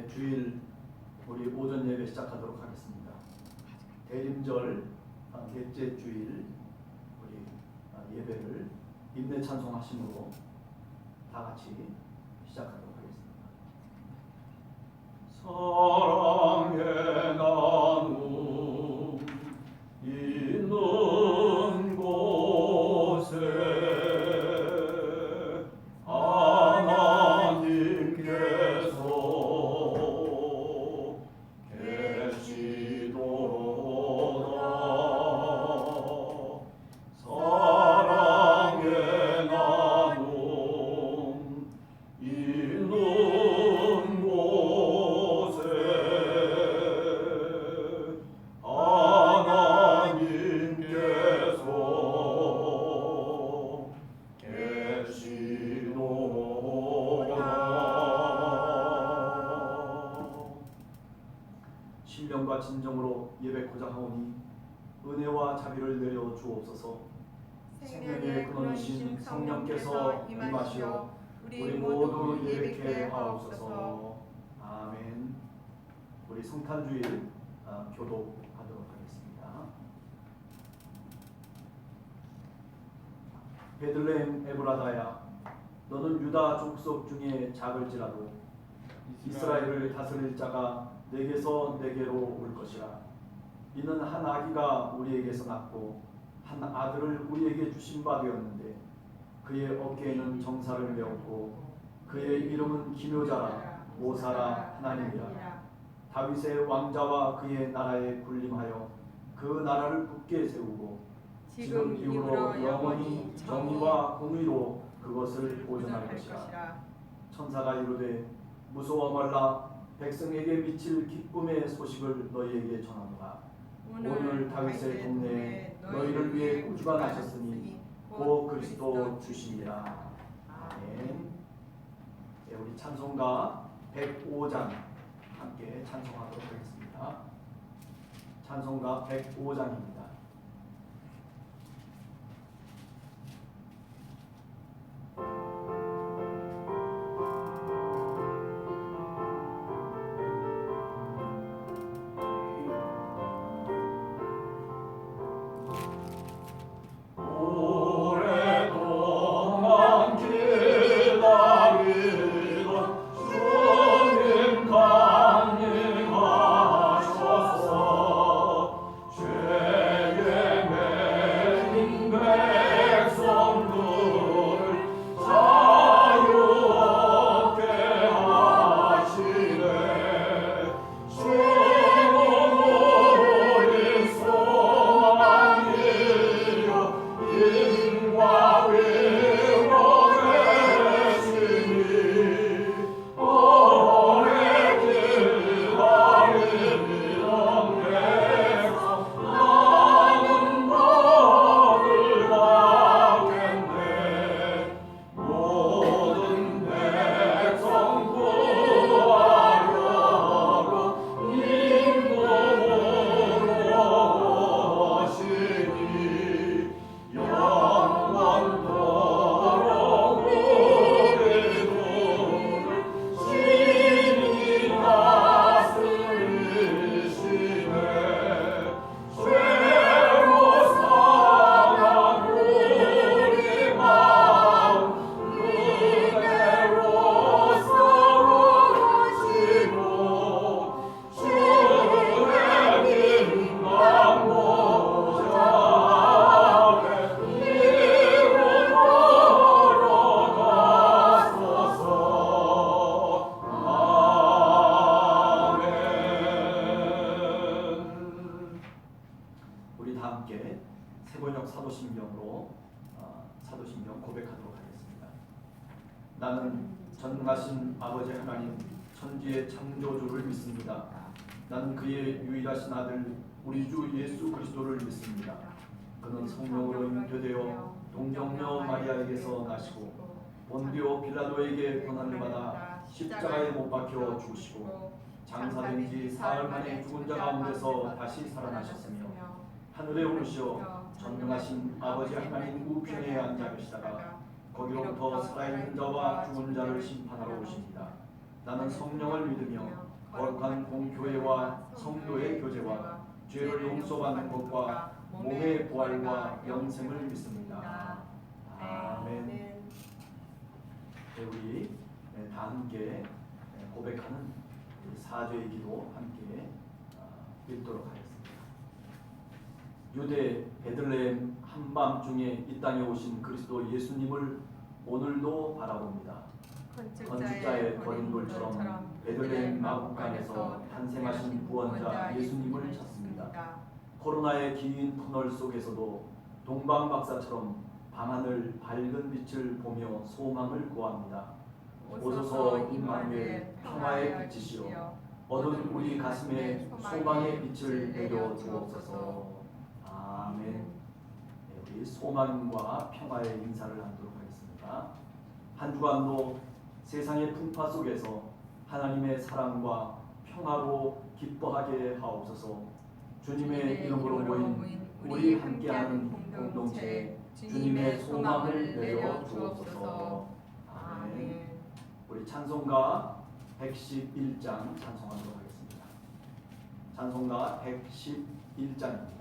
함께 주일 우리 오전 예배 시작하도록 하겠습니다. 대림절 넷째 주일 우리 예배를 임내 찬송하심으로 다 같이 시작하도록 하겠습니다. 사랑의 나눔 있는 곳에 신령과 진정으로 예배코자 하오니 은혜와 자비를 내려 주옵소서. 생명의 근원이신 성령께서 임하시어 우리 모두 예배케 하옵소서. 아멘. 우리 성탄주일 교독하도록 하겠습니다. 베들레헴 에브라다야, 너는 유다 족속 중에 작을지라도 이스라엘을 다스릴 자가 내게서 내게로 올 것이라. 이는 한 아기가 우리에게서 낳고 한 아들을 우리에게 주신 바 되었는데 그의 어깨에는 정사를 메었고 그의 이름은 기묘자라 모사라 하나님이라. 다윗의 왕자와 그의 나라에 군림하여 그 나라를 굳게 세우고 지금 이후로 영원히 정의와 공의로 그것을 보존할 것이라. 천사가 이르되 무서워 말라. 백성에게 미칠 기쁨의 소식을 너희에게 전하노라. 오늘 다윗의 동네에 너희를 위해 구주가 나셨으니 곧 그리스도 주시니라. 아멘. 네, 우리 찬송가 105장 함께 찬송하도록 하겠습니다. 찬송가 105장입니다. 사도신경 고백하도록 하겠습니다. 나는 전능하신 아버지 하나님 천지의 창조주를 믿습니다. 나는 그의 유일하신 아들 우리 주 예수 그리스도를 믿습니다. 그는 성령으로 잉태되어 동정녀 마리아에게서 나시고 본디오 빌라도에게 고난을 받아 십자가에 못 박혀 죽으시고 장사된 지 사흘 만에 죽은 자 가운데서 다시 살아나셨으며 하늘에 오르시어 전능하신 아버지 하나님 우편에 앉아 계시다가 거기로부터 살아있는 자와 죽은 자를 심판하러 오십니다. 나는 성령을 믿으며 거룩한 공교회와 성도의 교제와 죄를 용서받는 것과 몸의 부활과 영생을 믿습니다. 아멘. 네, 우리 다 함께 고백하는 사죄의 기도 함께 읽도록 하겠습니다. 유대 베들레헴 한밤중에 이 땅에 오신 그리스도 예수님을 오늘도 바라봅니다. 건축자의 버린 돌처럼 베들레헴 마국간에서 탄생하신 구원자 예수님을 찾습니다. 코로나의 긴 터널 속에서도 동방박사처럼 밤하늘 밝은 빛을 보며 소망을 구합니다. 오소서 임마누엘 평화의 빛이시여 어두운 우리 가슴에 소망의 빛을 내려 주옵소서. 아멘. 네, 우리 소망과 평화의 인사를 하도록 하겠습니다. 한 주간도 세상의 풍파 속에서 하나님의 사랑과 평화로 기뻐하게 하옵소서. 주님의 이름으로 모인 우리 함께하는 공동체에 주님의 소망을 내려 주옵소서. 아멘. 우리 찬송가 111장 찬송하도록 하겠습니다. 찬송가 111장입니다.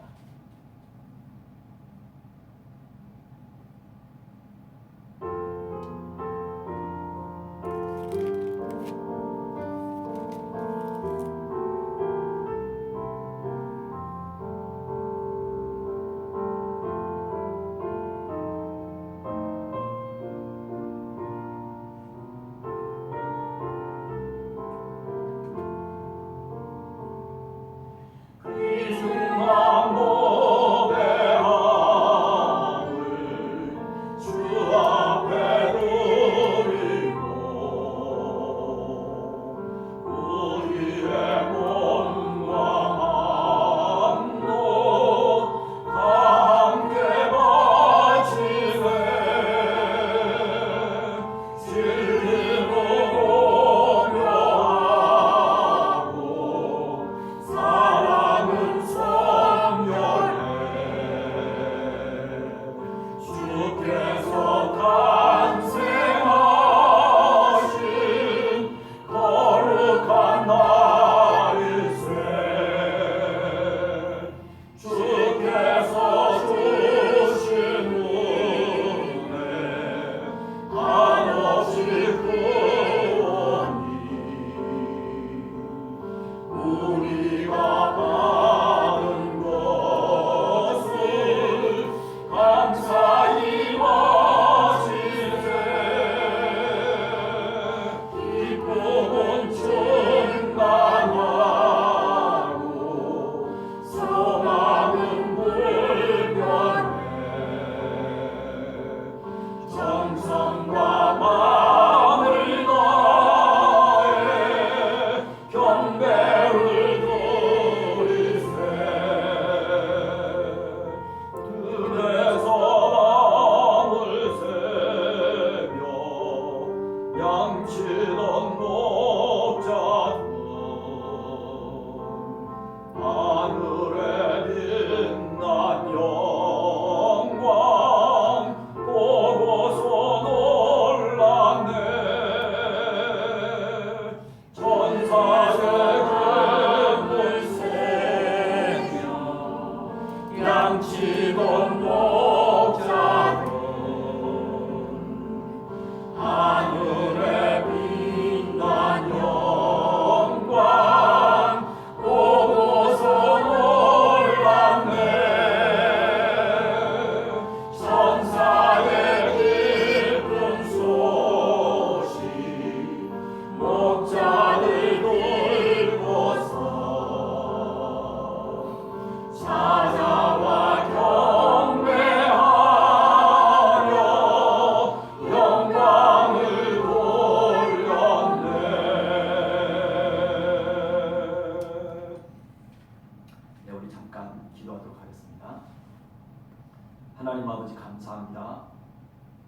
하나님 아버지 감사합니다.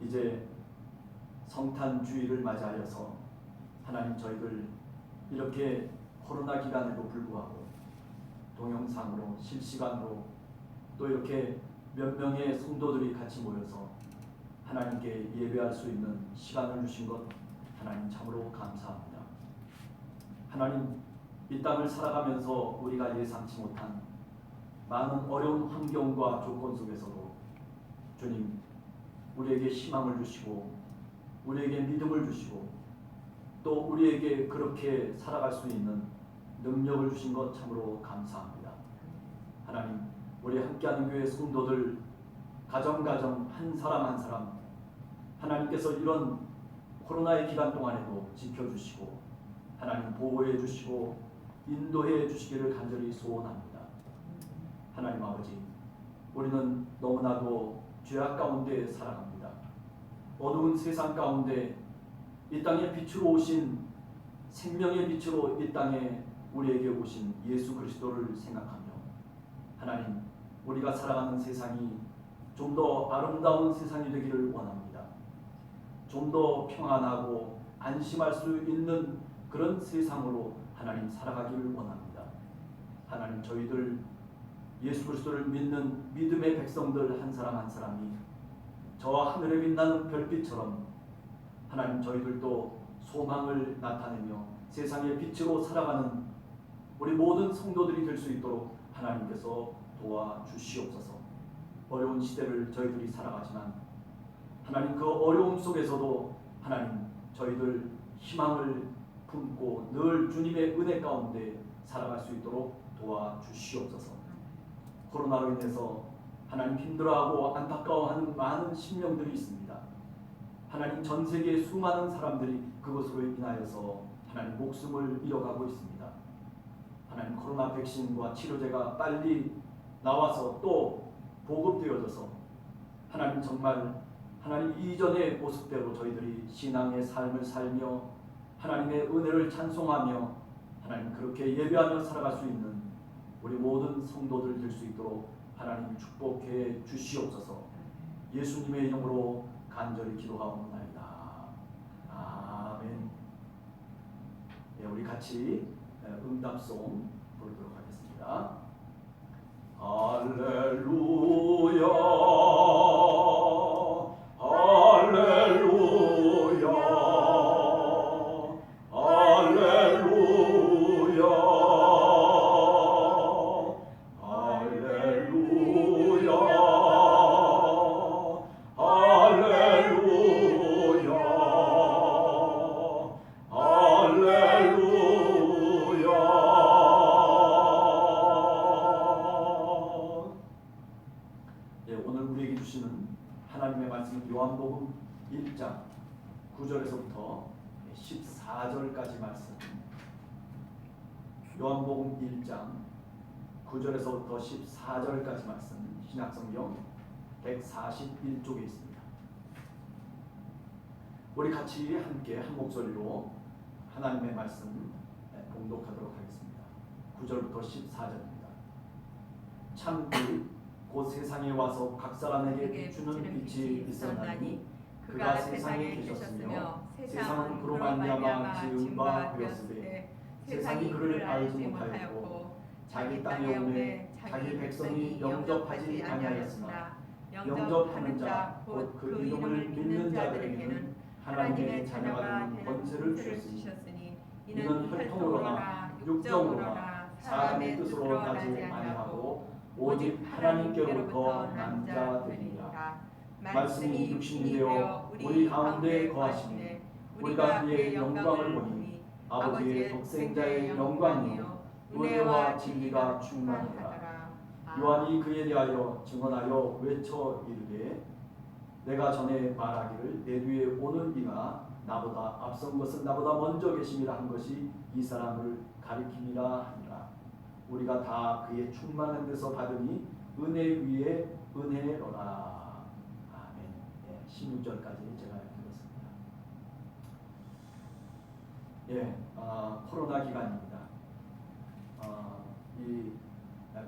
이제 성탄주의를 맞이하여서 하나님 저희들 이렇게 코로나 기간에도 불구하고 동영상으로 실시간으로 또 이렇게 몇 명의 성도들이 같이 모여서 하나님께 예배할 수 있는 시간을 주신 것 하나님 참으로 감사합니다. 하나님 이 땅을 살아가면서 우리가 예상치 못한 많은 어려운 환경과 조건 속에서도 주님 우리에게 희망을 주시고 우리에게 믿음을 주시고 또 우리에게 그렇게 살아갈 수 있는 능력을 주신 것 참으로 감사합니다. 하나님, 우리 함께하는 교회 성도들 가정 한 사람 한 사람 하나님께서 이런 코로나의 기간 동안에도 지켜주시고 하나님 보호해 주시고 인도해 주시기를 간절히 소원합니다. 하나님 아버지, 우리는 너무나도 죄악 가운데 살아갑니다. 어두운 세상 가운데 이 땅에 빛으로 오신 생명의 빛으로 이 땅에 우리에게 오신 예수 그리스도를 생각하며 하나님, 우리가 살아가는 세상이 좀 더 아름다운 세상이 되기를 원합니다. 좀 더 평안하고 안심할 수 있는 그런 세상으로 하나님 살아가기를 원합니다. 하나님, 저희들 예수 그리스도를 믿는 믿음의 백성들 한 사람 한 사람이 저 하늘에 빛나는 별빛처럼 하나님 저희들도 소망을 나타내며 세상의 빛으로 살아가는 우리 모든 성도들이 될 수 있도록 하나님께서 도와주시옵소서. 어려운 시대를 저희들이 살아가지만 하나님 그 어려움 속에서도 하나님 저희들 희망을 품고 늘 주님의 은혜 가운데 살아갈 수 있도록 도와주시옵소서. 코로나로 인해서 하나님 힘들어하고 안타까워하는 많은 심령들이 있습니다. 하나님 전 세계의 수많은 사람들이 그것으로 인하여서 하나님 목숨을 잃어가고 있습니다. 하나님 코로나 백신과 치료제가 빨리 나와서 또 보급되어져서 하나님 정말 하나님 이전의 모습대로 저희들이 신앙의 삶을 살며 하나님의 은혜를 찬송하며 하나님 그렇게 예배하며 살아갈 수 있는 우리 모든 성도들 될 수 있도록 하나님 축복해 주시옵소서. 예수님의 이름으로 간절히 기도하옵나이다. 아멘. 예, 우리 같이 응답송 부르도록 하겠습니다. 할렐루야 할렐루야 할렐루야 할렐루야 할렐루야 할렐루야. 예, 오늘 우리에게 주시는 하나님의 말씀은 요한복음 1장 9절에서부터 14절까지 말씀. 요한복음 1장 9절에서부터 14절까지 말씀. 신약성경 141쪽에 있습니다. 우리 같이 함께 한 목소리로 하나님의 말씀 봉독하도록 하겠습니다. 9절부터 14절입니다. 참 곧 세상에 와서 각 사람에게 비추는 빛이 있었나니 그가 세상에 계셨으며 세상은 그로 말미암아 지은 바 되었으되 세상이 그를 알지 못하였고 자기 땅에 오매 자기 백성이 영접하지 아니하였으나 영접하는 자 곧 그 이름을 믿는 자들에게는 하나님의 자녀가 되는 권세를 주셨으니 이는 혈통으로나 육정으로나 사람의 뜻으로 나지 아니하고 오직 하나님께로부터 난 자들이니라. 말씀이 육신이 되어 우리 가운데 거하시니 우리가 그의 영광을 보니 아버지의 독생자의 영광이요 은혜와 진리가 충만하더라. 요한이 그에 대하여 증언하여 외쳐 이르되 내가 전에 말하기를 내 뒤에 오는 이가 나보다 앞선 것은 나보다 먼저 계심이라 한 것이 이 사람을 가리킴이라 하니라. 우리가 다 그의 충만한 데서 받으니 은혜 위에 은혜로라. 아멘. 예, 16절까지 제가 읽었습니다. 예, 코로나 기간입니다. 이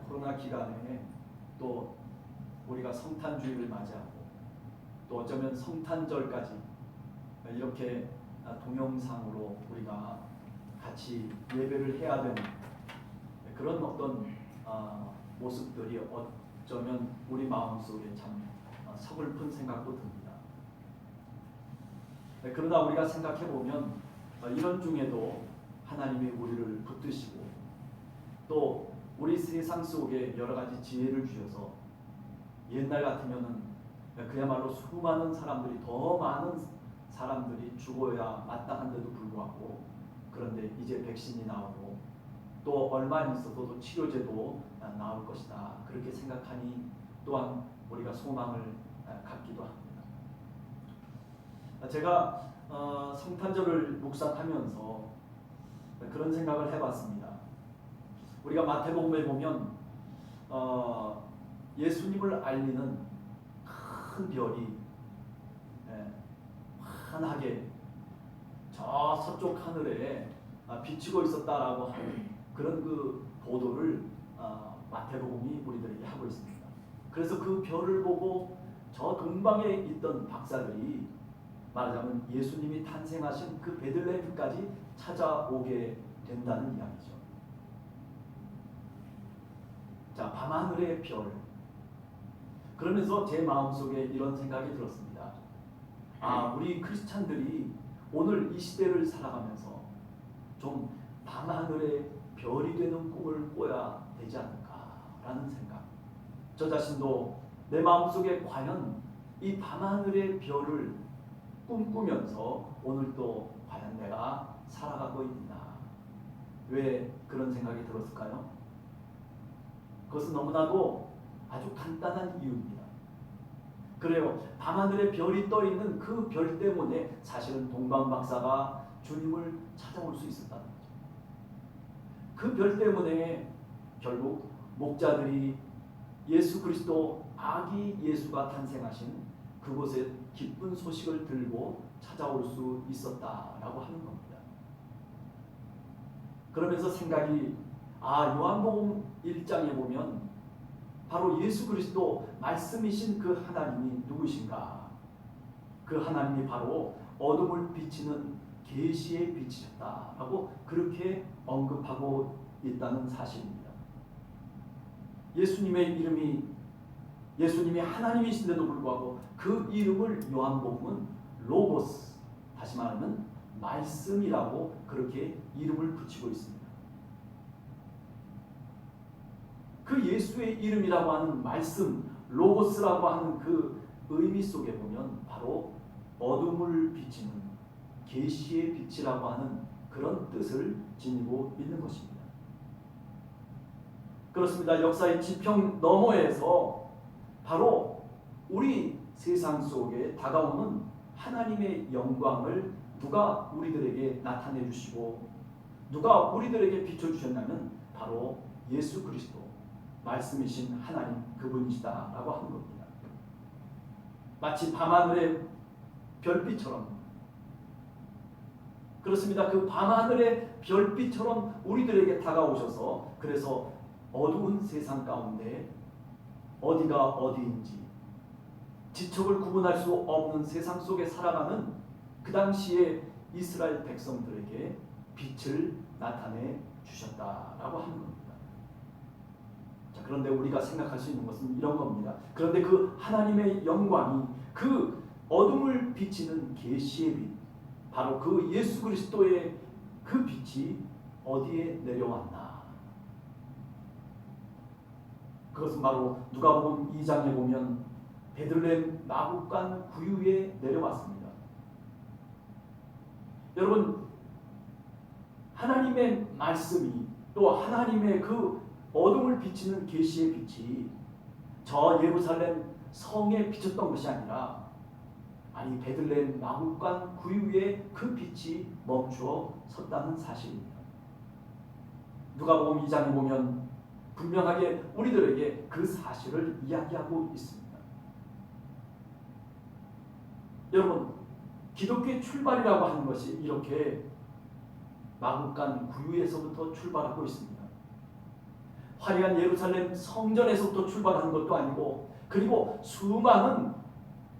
코로나 기간에 또 우리가 성탄주의를 맞이하고 또 어쩌면 성탄절까지 이렇게 동영상으로 우리가 같이 예배를 해야 되는 그런 어떤 모습들이 어쩌면 우리 마음속에 참 서글픈 생각도 듭니다. 그러나 우리가 생각해 보면 이런 중에도 하나님이 우리를 붙드시고 또 우리 세상 속에 여러 가지 지혜를 주셔서 옛날 같으면은 그야말로 수많은 사람들이, 더 많은 사람들이 죽어야 마땅한데도 불구하고, 그런데 이제 백신이 나오고 또 얼마 안 있어도 치료제도 나올 것이다, 그렇게 생각하니 또한 우리가 소망을 갖기도 합니다. 제가 성탄절을 묵상하면서 그런 생각을 해봤습니다. 우리가 마태복음에 보면 예수님을 알리는 큰 별이 환하게 저 서쪽 하늘에 비치고 있었다라고 하는 그런 그 보도를 마태복음이 우리들에게 하고 있습니다. 그래서 그 별을 보고 저 동방에 있던 박사들이 말하자면 예수님이 탄생하신 그 베들레헴까지 찾아오게 된다는 이야기죠. 자, 밤하늘의 별. 그러면서 제 마음속에 이런 생각이 들었습니다. 우리 크리스찬들이 오늘 이 시대를 살아가면서 좀 밤하늘의 별이 되는 꿈을 꿔야 되지 않을까라는 생각. 저 자신도 내 마음속에 과연 이 밤하늘의 별을 꿈꾸면서 오늘도 과연 내가 살아가고 있나? 왜 그런 생각이 들었을까요? 그것은 너무나도 아주 간단한 이유입니다. 그래요. 밤하늘에 별이 떠 있는 그 별 때문에 사실은 동방 박사가 주님을 찾아올 수 있었다는 거죠. 그 별 때문에 결국 목자들이 예수 그리스도 아기 예수가 탄생하신 그곳에 기쁜 소식을 들고 찾아올 수 있었다라고 하는 겁니다. 그러면서 생각이 요한복음 1장에 보면 바로 예수 그리스도 말씀이신 그 하나님이 누구신가? 그 하나님이 바로 어둠을 비치는 계시의 빛이셨다라고 그렇게 언급하고 있다는 사실입니다. 예수님의 이름이, 예수님이 하나님이신데도 불구하고 그 이름을 요한복음은 로고스, 다시 말하면 말씀이라고 그렇게 이름을 붙이고 있습니다. 그 예수의 이름이라고 하는 말씀, 로고스라고 하는 그 의미 속에 보면 바로 어둠을 비치는 계시의 빛이라고 하는 그런 뜻을 지니고 있는 것입니다. 그렇습니다. 역사의 지평 너머에서 바로 우리 세상 속에 다가오는 하나님의 영광을 누가 우리들에게 나타내 주시고 누가 우리들에게 비춰주셨냐면 바로 예수 그리스도, 말씀이신 하나님 그분이시다라고 하는 겁니다. 마치 밤하늘의 별빛처럼, 그렇습니다. 그 밤하늘의 별빛처럼 우리들에게 다가오셔서 그래서 어두운 세상 가운데 어디가 어디인지 지척을 구분할 수 없는 세상 속에 살아가는 그 당시에 이스라엘 백성들에게 빛을 나타내 주셨다라고 하는 겁니다. 자, 그런데 우리가 생각할 수 있는 것은 이런 겁니다. 그런데 그 하나님의 영광이 그 어둠을 비치는 계시의 빛, 바로 그 예수 그리스도의 그 빛이 어디에 내려왔나? 그것은 바로 누가복음 2장에 보면 베들레헴 마구간 구유에 내려왔습니다. 여러분, 하나님의 말씀이 또 하나님의 그 어둠을 비치는 계시의 빛이 저 예루살렘 성에 비쳤던 것이 아니라 베들레헴 마구간 구유에 그 빛이 멈추어 섰다는 사실입니다. 누가복음 2장에 보면 분명하게 우리들에게 그 사실을 이야기하고 있습니다. 여러분, 기독교의 출발이라고 하는 것이 이렇게 마구간 구유에서부터 출발하고 있습니다. 화려한 예루살렘 성전에서부터 출발하는 것도 아니고, 그리고 수많은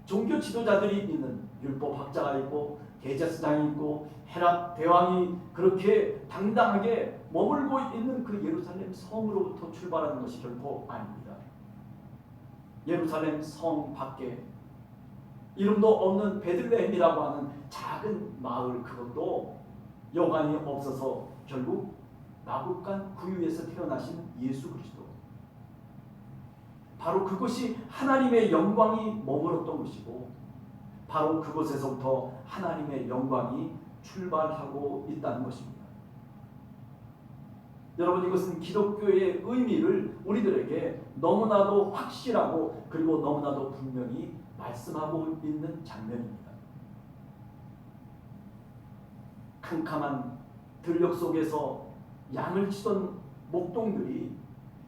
종교 지도자들이 있는, 율법학자가 있고 대제사장이 있고 헤롯 대왕이 그렇게 당당하게 머물고 있는 그 예루살렘 성으로부터 출발하는 것이 결코 아닙니다. 예루살렘 성 밖에 이름도 없는 베들레헴이라고 하는 작은 마을, 그것도 여관이 없어서 결국 마구간 구유에서 태어나신 예수 그리스도, 바로 그것이 하나님의 영광이 머물렀던 것이고 바로 그곳에서부터 하나님의 영광이 출발하고 있다는 것입니다. 여러분, 이것은 기독교의 의미를 우리들에게 너무나도 확실하고 그리고 너무나도 분명히 말씀하고 있는 장면입니다. 캄캄한 들녘 속에서 양을 치던 목동들이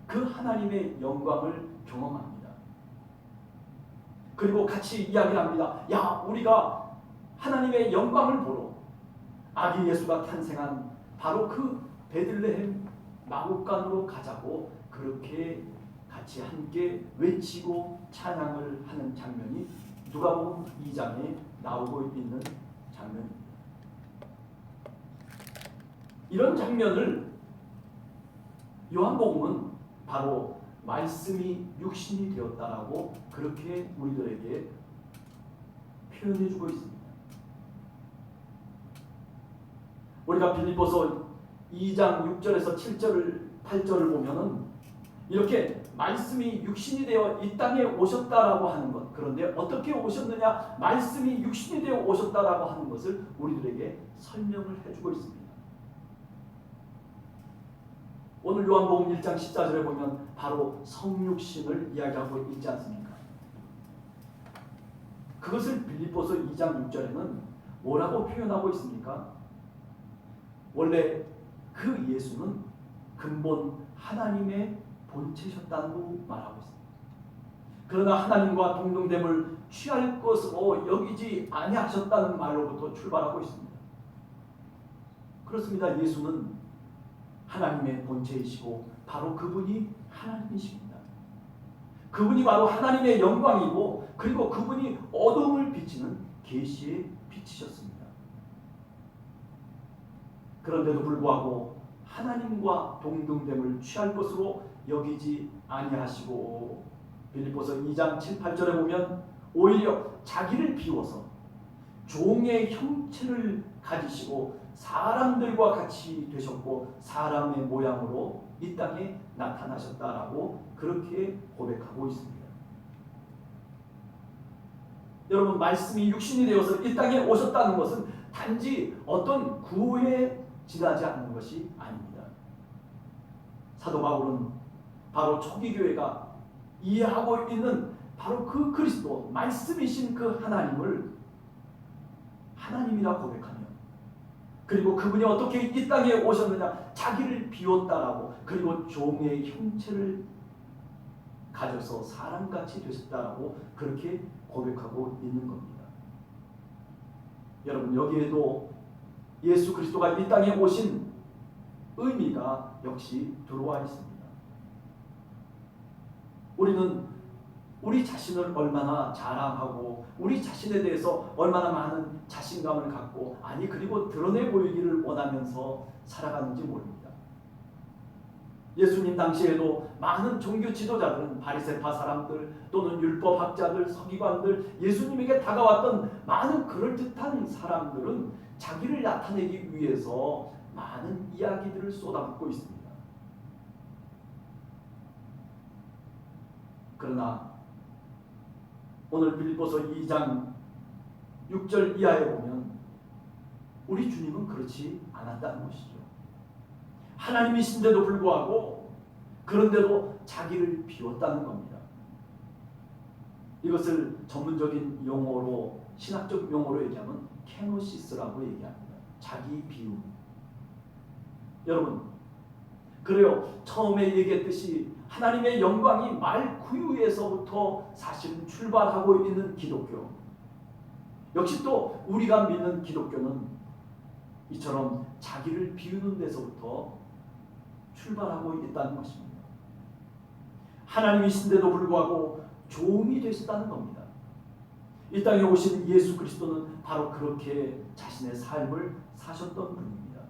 그 하나님의 영광을 경험합니다. 그리고 같이 이야기를 합니다. 야, 우리가 하나님의 영광을 보러 아기 예수가 탄생한 바로 그 베들레헴 마구간으로 가자고 그렇게 같이 함께 외치고 찬양을 하는 장면이 누가복음 2장에 나오고 있는 장면입니다. 이런 장면을 요한복음은 바로 말씀이 육신이 되었다라고 그렇게 우리들에게 표현해주고 있습니다. 우리가 빌립보서 2장 6절에서 8절을 보면은 이렇게 말씀이 육신이 되어 이 땅에 오셨다라고 하는 것, 그런데 어떻게 오셨느냐, 말씀이 육신이 되어 오셨다라고 하는 것을 우리들에게 설명을 해주고 있습니다. 오늘 요한복음 1장 14절에 보면 바로 성육신을 이야기하고 있지 않습니까? 그것을 빌립보서 2장 6절에는 뭐라고 표현하고 있습니까? 원래 그 예수는 근본 하나님의 본체셨다고 말하고 있습니다. 그러나 하나님과 동등됨을 취할 것으로 여기지 아니하셨다는 말로부터 출발하고 있습니다. 그렇습니다. 예수는 하나님의 본체이시고 바로 그분이 하나님이십니다. 그분이 바로 하나님의 영광이고 그리고 그분이 어둠을 비치는 계시의 빛이셨습니다. 그런데도 불구하고 하나님과 동등됨을 취할 것으로 여기지 아니하시고 빌립보서 2장 7, 8절에 보면 오히려 자기를 비워서 종의 형체를 가지시고 사람들과 같이 되셨고 사람의 모양으로 이 땅에 나타나셨다라고 그렇게 고백하고 있습니다. 여러분, 말씀이 육신이 되어서 이 땅에 오셨다는 것은 단지 어떤 구호에 지나지 않는 것이 아닙니다. 사도 바울은 바로 초기 교회가 이해하고 있는 바로 그 그리스도, 말씀이신 그 하나님을 하나님이라 고백하며 그리고 그분이 어떻게 이 땅에 오셨느냐, 자기를 비웠다라고 그리고 종의 형체를 가져서 사람같이 되셨다라고 그렇게 고백하고 있는 겁니다. 여러분, 여기에도 예수 그리스도가 이 땅에 오신 의미가 역시 들어와 있습니다. 우리는 우리 자신을 얼마나 자랑하고 우리 자신에 대해서 얼마나 많은 자신감을 갖고 그리고 드러내 보이기를 원하면서 살아가는지 모릅니다. 예수님 당시에도 많은 종교 지도자들은 바리새파 사람들 또는 율법학자들, 서기관들, 예수님에게 다가왔던 많은 그럴듯한 사람들은 자기를 나타내기 위해서 많은 이야기들을 쏟아붓고 있습니다. 그러나 오늘 빌립보서 2장 6절 이하에 보면 우리 주님은 그렇지 않았다는 것이죠. 하나님이신데도 불구하고 그런데도 자기를 비웠다는 겁니다. 이것을 전문적인 용어로, 신학적 용어로 얘기하면 케노시스라고 얘기합니다. 자기 비움. 여러분, 그래요. 처음에 얘기했듯이 하나님의 영광이 말 구유에서부터 사실은 출발하고 있는 기독교. 역시 또 우리가 믿는 기독교는 이처럼 자기를 비우는 데서부터 출발하고 있다는 것입니다. 하나님이신데도 불구하고 종이 되셨다는 겁니다. 이 땅에 오신 예수 그리스도는 바로 그렇게 자신의 삶을 사셨던 분입니다.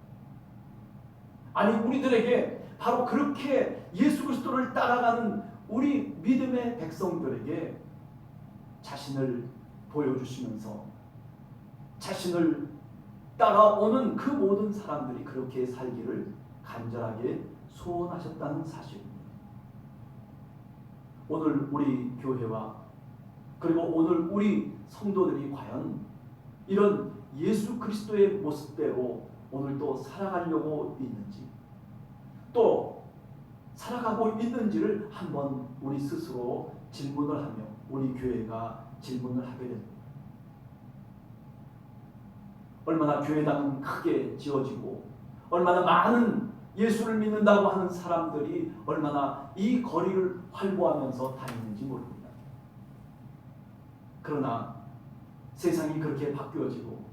우리들에게 바로 그렇게 예수 그리스도를 따라가는 우리 믿음의 백성들에게 자신을 보여주시면서 자신을 따라오는 그 모든 사람들이 그렇게 살기를 간절하게 소원하셨다는 사실입니다. 오늘 우리 교회와 그리고 오늘 우리 성도들이 과연 이런 예수 그리스도의 모습대로 오늘도 살아가려고 있는지, 또 살아가고 있는지를 한번 우리 스스로 질문을 하며 우리 교회가 질문을 하게 됩니다. 얼마나 교회당은 크게 지어지고 얼마나 많은 예수를 믿는다고 하는 사람들이 얼마나 이 거리를 활보하면서 다니는지 모릅니다. 그러나 세상이 그렇게 바뀌어지고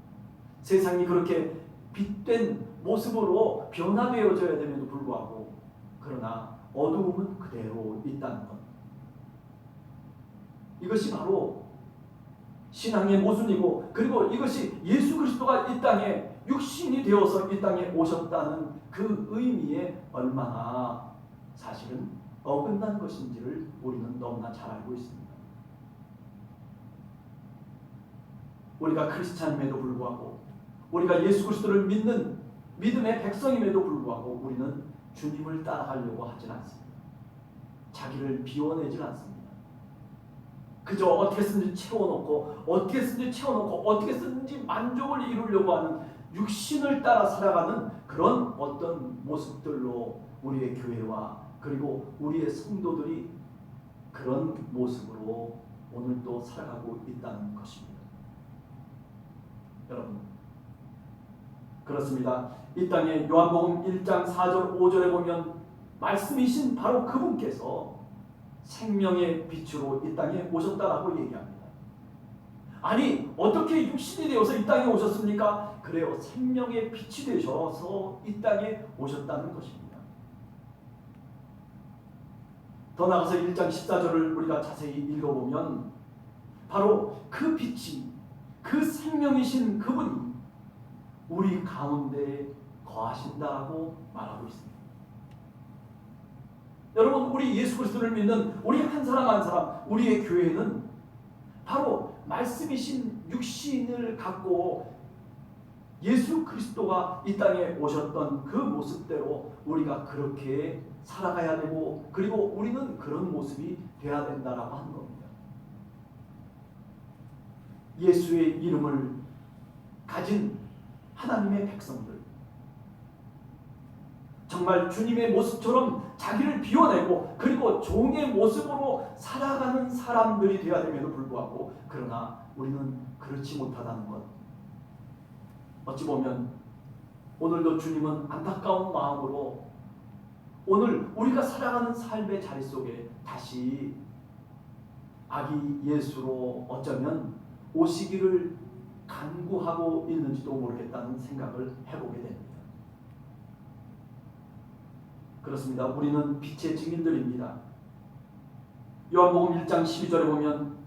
세상이 그렇게 빛된 모습으로 변화되어져야 됨에도 불구하고 그러나 어두움은 그대로 있다는 것, 이것이 바로 신앙의 모순이고, 그리고 이것이 예수 그리스도가 이 땅에 육신이 되어서 이 땅에 오셨다는 그 의미에 얼마나 사실은 어긋난 것인지를 우리는 너무나 잘 알고 있습니다. 우리가 크리스찬임에도 불구하고, 우리가 예수 그리스도를 믿는 믿음의 백성임에도 불구하고 우리는 주님을 따라가려고 하진 않습니다. 자기를 비워내질 않습니다. 그저 어떻게 쓰든지 채워놓고 어떻게 쓰든지 만족을 이루려고 하는 육신을 따라 살아가는 그런 어떤 모습들로 우리의 교회와 그리고 우리의 성도들이 그런 모습으로 오늘도 살아가고 있다는 것입니다. 여러분, 그렇습니다. 이 땅에 요한복음 1장 4절 5절에 보면 말씀이신 바로 그분께서 생명의 빛으로 이 땅에 오셨다라고 얘기합니다. 아니, 어떻게 육신이 되어서 이 땅에 오셨습니까? 그래요, 생명의 빛이 되셔서 이 땅에 오셨다는 것입니다. 더 나아가서 1장 14절을 우리가 자세히 읽어보면 바로 그 빛이, 그 생명이신 그분이 우리 가운데 거하신다고 말하고 있습니다. 여러분, 우리 예수 그리스도를 믿는 우리 한 사람 한 사람, 우리의 교회는 바로 말씀이신 육신을 갖고 예수 그리스도가 이 땅에 오셨던 그 모습대로 우리가 그렇게 살아가야 되고, 그리고 우리는 그런 모습이 되어야 된다라고 하는 겁니다. 예수의 이름을 가진 하나님의 백성들, 정말 주님의 모습처럼 자기를 비워내고 그리고 종의 모습으로 살아가는 사람들이 되어야 됨에도 불구하고 그러나 우리는 그렇지 못하다는 것, 어찌 보면 오늘도 주님은 안타까운 마음으로 오늘 우리가 살아가는 삶의 자리 속에 다시 아기 예수로 어쩌면 오시기를 간구하고 있는지도 모르겠다는 생각을 해보게 됩니다. 그렇습니다. 우리는 빛의 증인들입니다. 요한복음 1장 12절에 보면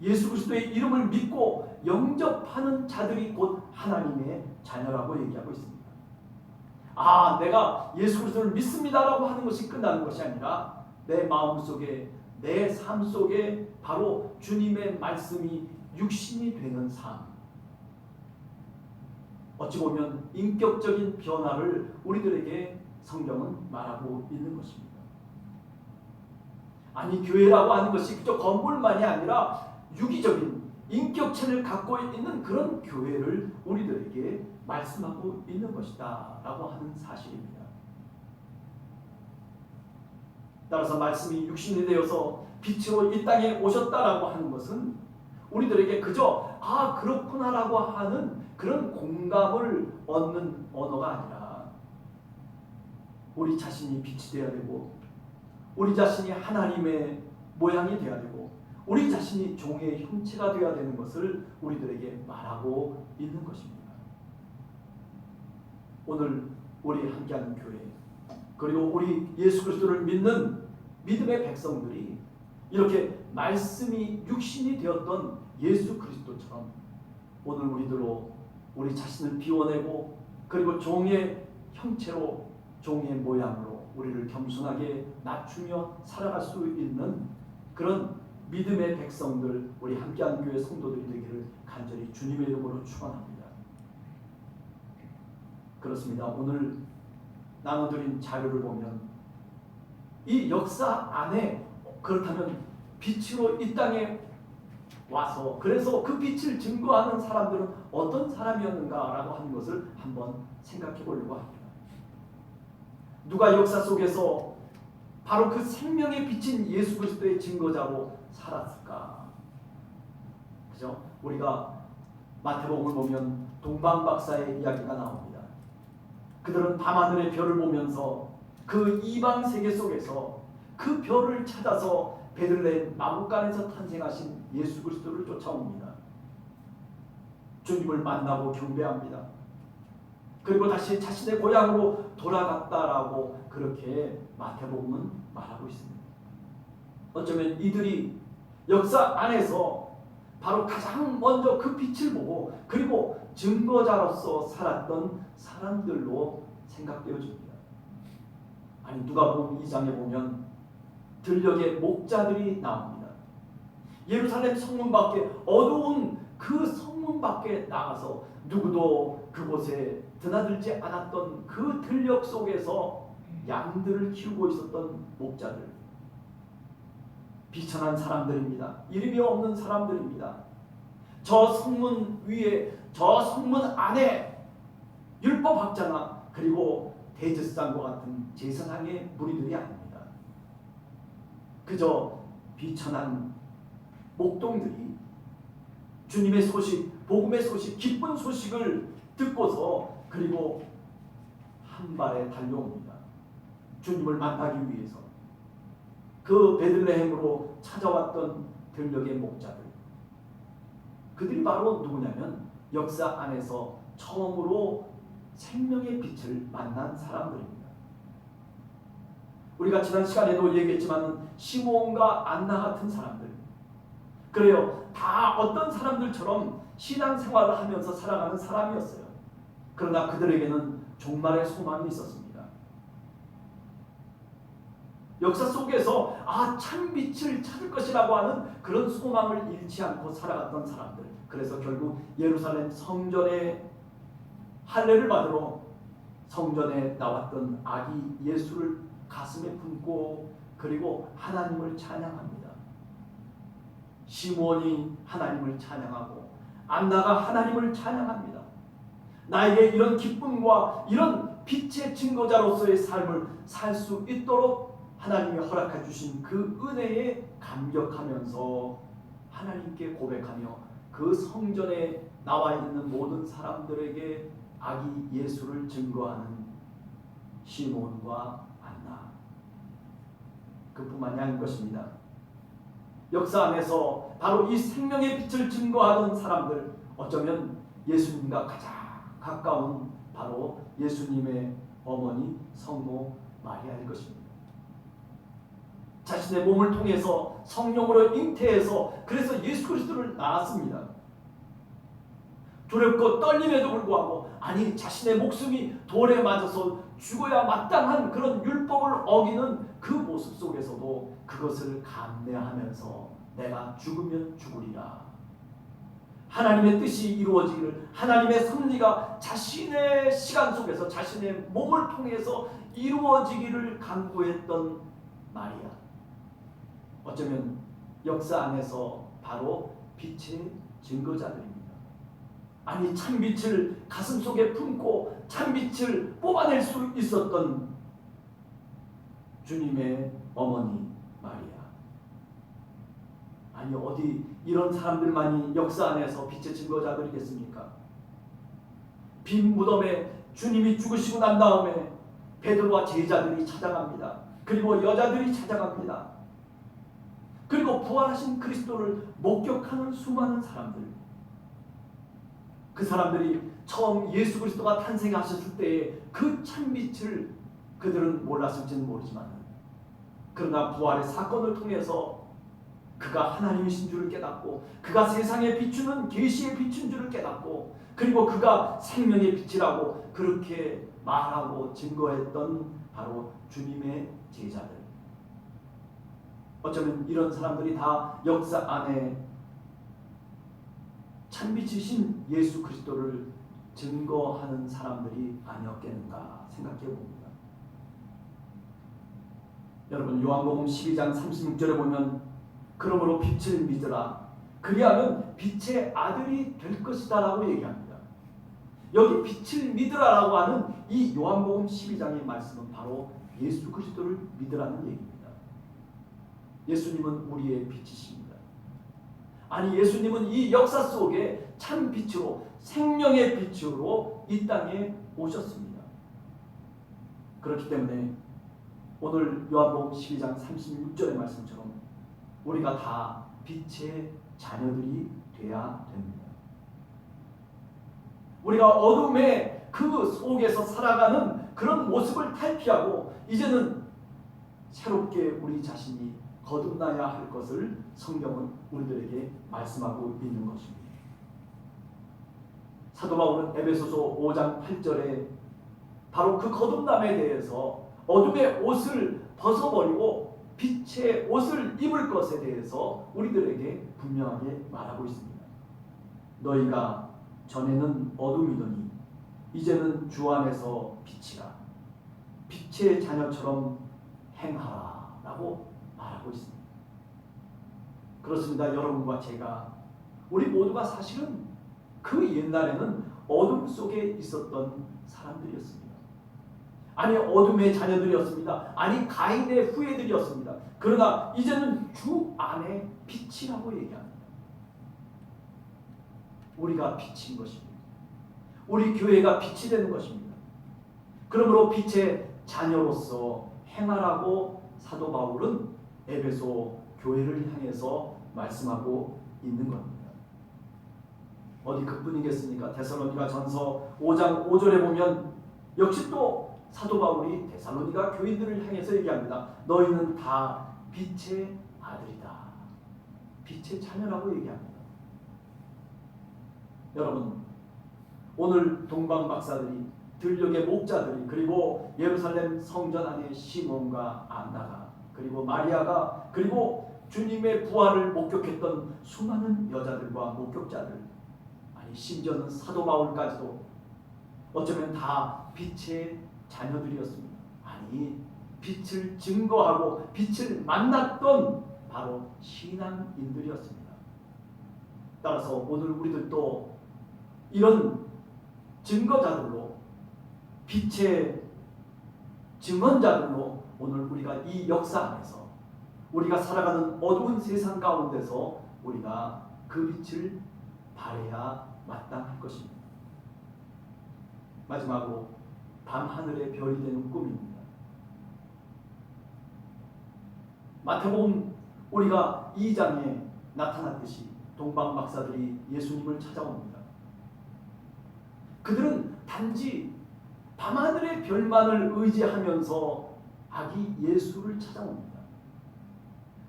예수 그리스도의 이름을 믿고 영접하는 자들이 곧 하나님의 자녀라고 얘기하고 있습니다. 아, 내가 예수 그리스도를 믿습니다라고 하는 것이 끝나는 것이 아니라 내 마음속에, 내 삶 속에 바로 주님의 말씀이 육신이 되는 삶, 어찌 보면 인격적인 변화를 우리들에게 성경은 말하고 있는 것입니다. 아니, 교회라고 하는 것이 그저 건물만이 아니라 유기적인 인격체를 갖고 있는 그런 교회를 우리들에게 말씀하고 있는 것이다 라고 하는 사실입니다. 따라서 말씀이 육신이 되어서 빛으로 이 땅에 오셨다라고 하는 것은 우리들에게 그저 아, 그렇구나라고 하는 그런 공감을 얻는 언어가 아니라 우리 자신이 빛이 되어야 되고, 우리 자신이 하나님의 모양이 되어야 되고, 우리 자신이 종의 형체가 되어야 되는 것을 우리들에게 말하고 있는 것입니다. 오늘 우리 함께하는 교회, 그리고 우리 예수 그리스도를 믿는 믿음의 백성들이 이렇게 말씀이 육신이 되었던 예수 그리스도처럼 오늘 우리들로 우리 자신을 비워내고 그리고 종의 형체로, 종의 모양으로 우리를 겸손하게 낮추며 살아갈 수 있는 그런 믿음의 백성들, 우리 함께하는 교회 성도들이 되기를 간절히 주님의 이름으로 축원합니다. 그렇습니다. 오늘 나눠드린 자료를 보면 이 역사 안에 그렇다면 빛으로 이 땅에 와서 그래서 그 빛을 증거하는 사람들은 어떤 사람이었는가라고 하는 것을 한번 생각해 보려고 합니다. 누가 역사 속에서 바로 그 생명에 비친 예수 그리스도의 증거자로 살았을까? 그죠? 우리가 마태복음을 보면 동방박사의 이야기가 나옵니다. 그들은 밤하늘의 별을 보면서 그 이방 세계 속에서 그 별을 찾아서 베들레헴 마구간에서 탄생하신 예수 그리스도를 쫓아옵니다. 주님을 만나고 경배합니다. 그리고 다시 자신의 고향으로 돌아갔다라고 그렇게 마태복음은 말하고 있습니다. 어쩌면 이들이 역사 안에서 바로 가장 먼저 그 빛을 보고 그리고 증거자로서 살았던 사람들로 생각되어집니다. 아니 누가복음 2장에 보면 들녘에 목자들이 나옵니다. 예루살렘 성문 밖에 어두운 그 성문 밖에 나가서 누구도 그곳에 드나들지 않았던 그 들녘 속에서 양들을 키우고 있었던 목자들, 비천한 사람들입니다. 이름이 없는 사람들입니다. 저 성문 위에 저 성문 안에 율법학자나 그리고 대제사장과 같은 제사장의 무리들이 아닙니다. 그저 비천한 목동들이 주님의 소식, 복음의 소식, 기쁜 소식을 듣고서 그리고 한 발에 달려옵니다. 주님을 만나기 위해서 그 베들레헴으로 찾아왔던 들녘의 목자들, 그들이 바로 누구냐면 역사 안에서 처음으로 생명의 빛을 만난 사람들입니다. 우리가 지난 시간에도 얘기했지만 시므온과 안나 같은 사람들, 그래요. 다 어떤 사람들처럼 신앙생활을 하면서 살아가는 사람이었어요. 그러나 그들에게는 종말의 소망이 있었습니다. 역사 속에서 참 빛을 찾을 것이라고 하는 그런 소망을 잃지 않고 살아갔던 사람들, 그래서 결국 예루살렘 성전에 할례를 받으러 성전에 나왔던 아기 예수를 가슴에 품고 그리고 하나님을 찬양합니다. 시므온이 하나님을 찬양하고 안나가 하나님을 찬양합니다. 나에게 이런 기쁨과 이런 빛의 증거자로서의 삶을 살 수 있도록 하나님이 허락해 주신 그 은혜에 감격하면서 하나님께 고백하며 그 성전에 나와 있는 모든 사람들에게 아기 예수를 증거하는 시므온과 안나, 그뿐만이 아닌 것입니다. 역사 안에서 바로 이 생명의 빛을 증거하던 사람들, 어쩌면 예수님과 가장 가까운 바로 예수님의 어머니 성모 마리아일 것입니다. 자신의 몸을 통해서 성령으로 잉태해서 그래서 예수 그리스도를 낳았습니다. 두렵고 떨림에도 불구하고 자신의 목숨이 돌에 맞아서 죽어야 마땅한 그런 율법을 어기는 그 모습 속에서도 그것을 감내하면서 내가 죽으면 죽으리라, 하나님의 뜻이 이루어지기를, 하나님의 섭리가 자신의 시간 속에서 자신의 몸을 통해서 이루어지기를 간구했던 마리아, 어쩌면 역사 안에서 바로 빛의 증거자들입니다. 참빛을 가슴속에 품고 참빛을 뽑아낼 수 있었던 주님의 어머니 마리아. 어디 이런 사람들만이 역사 안에서 빛의 증거자들이겠습니까? 빈 무덤에 주님이 죽으시고 난 다음에 베드로와 제자들이 찾아갑니다. 그리고 여자들이 찾아갑니다. 그리고 부활하신 그리스도를 목격하는 수많은 사람들, 그 사람들이 처음 예수 그리스도가 탄생하셨을 때의 그 참빛을 그들은 몰랐을지는 모르지만, 그러나 부활의 사건을 통해서 그가 하나님이신 줄을 깨닫고 그가 세상에 비추는 계시의 빛인 줄을 깨닫고 그리고 그가 생명의 빛이라고 그렇게 말하고 증거했던 바로 주님의 제자들, 어쩌면 이런 사람들이 다 역사 안에 참빛이신 예수 그리스도를 증거하는 사람들이 아니었겠는가 생각해 봅니다. 여러분 요한복음 12장 36절에 보면 그러므로 빛을 믿으라 그리하면 빛의 아들이 될 것이다 라고 얘기합니다. 여기 빛을 믿으라라고 하는 이 요한복음 12장의 말씀은 바로 예수 그리스도를 믿으라는 얘기입니다. 예수님은 우리의 빛이십니다. 아니 예수님은 이 역사 속에 참 빛으로 생명의 빛으로 이 땅에 오셨습니다. 그렇기 때문에 오늘 요한복음 12장 36절의 말씀처럼 우리가 다 빛의 자녀들이 되어야 됩니다. 우리가 어둠의 그 속에서 살아가는 그런 모습을 탈피하고 이제는 새롭게 우리 자신이 거듭나야 할 것을 성경은 우리들에게 말씀하고 있는 것입니다. 사도 바울은 에베소서 5장 8절에 바로 그 거듭남에 대해서 어둠의 옷을 벗어버리고 빛의 옷을 입을 것에 대해서 우리들에게 분명하게 말하고 있습니다. 너희가 전에는 어둠이더니 이제는 주 안에서 빛이라 빛의 자녀처럼 행하라 라고 말하고 있습니다. 그렇습니다. 여러분과 제가 우리 모두가 사실은 그 옛날에는 어둠 속에 있었던 사람들이었습니다. 아니 어둠의 자녀들이었습니다. 아니 가인의 후예들이었습니다. 그러나 이제는 주 안에 빛이라고 얘기합니다. 우리가 빛인 것입니다. 우리 교회가 빛이 되는 것입니다. 그러므로 빛의 자녀로서 행하라고 사도 바울은 에베소 교회를 향해서 말씀하고 있는 겁니다. 어디 그뿐이겠습니까? 데살로니가 전서 5장 5절에 보면 역시 또 사도 바울이 데살로니가 교인들을 향해서 얘기합니다. 너희는 다 빛의 아들이다. 빛의 자녀라고 얘기합니다. 여러분 오늘 동방 박사들이 들녘의 목자들이 그리고 예루살렘 성전 안에 시몬과 안나가 그리고 마리아가 그리고 주님의 부활을 목격했던 수많은 여자들과 목격자들 아니 심지어는 사도 바울까지도 어쩌면 다 빛의 자녀들이었습니다. 아니 빛을 증거하고 빛을 만났던 바로 신앙인들이었습니다. 따라서 오늘 우리들도 이런 증거자들로 빛의 증언자들로 오늘 우리가 이 역사 안에서 우리가 살아가는 어두운 세상 가운데서 우리가 그 빛을 발해야 마땅할 것입니다. 마지막으로 밤하늘의 별이 되는 꿈입니다. 마태복음 우리가 2장에 나타났듯이 동방 박사들이 예수님을 찾아옵니다. 그들은 단지 밤하늘의 별만을 의지하면서 아기 예수를 찾아옵니다.